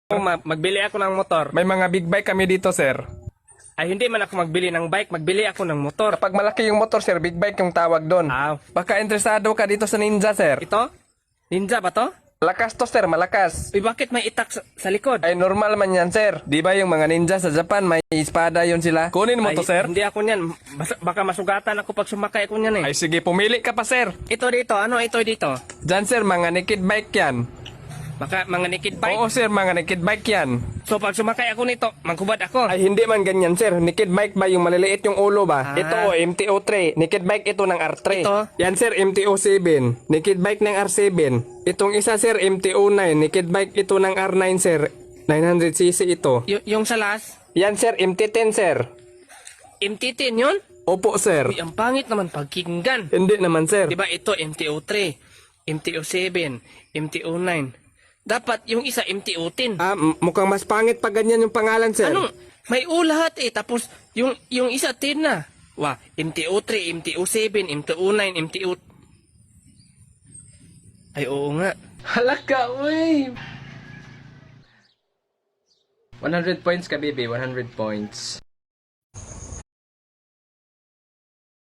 Magbili ako ng motor. May mga big bike kami dito, sir. Ay, hindi man ako magbili ng bike. Magbili ako ng motor. Kapag malaki yung motor, sir, big bike yung tawag doon. Baka interesado ka dito sa Ninja, sir. Ito? Ninja ba to? Malakas to, sir, malakas. Uy, bakit may itak sa likod? Ay, normal man yan, sir. Di ba yung mga ninja sa Japan, may espada yun sila? Kunin mo Ay, to, sir. Hindi ako niyan. Baka masugatan ako pag sumakay ako niyan eh. Ay, sige, pumili ka pa, sir. Ito dito. Ano ito dito? Diyan, sir, mga naked bike yan. Baka mga naked bike? Oo, sir, mga naked bike yan. So pag sumakay ako nito, magkubad ako. Ay, hindi man ganyan, sir. Naked bike ba yung maliliit yung ulo ba? Ito, MTO3. Naked bike ito ng R3. Ito? Yan, sir, MTO7. Naked bike ng R7. Itong isa, sir, MTO9. Naked bike ito ng R9, sir. 900cc ito. Yung salas? Yan, sir, MT10, sir. MT10 yun? Opo, sir. Uy, ang pangit naman pagkinggan. Hindi naman, sir. Diba ito MTO3, MTO7, MTO9. Dapat yung isa MTO10. Mukhang mas pangit pa ganyan yung pangalan, sir. Ano? May U lahat eh. Tapos yung isa 10 na. Wah, MTO3, MTO7, MTO9, MTO... Ay, oo nga. Halaka, uy! 100 points ka, baby. 100 points.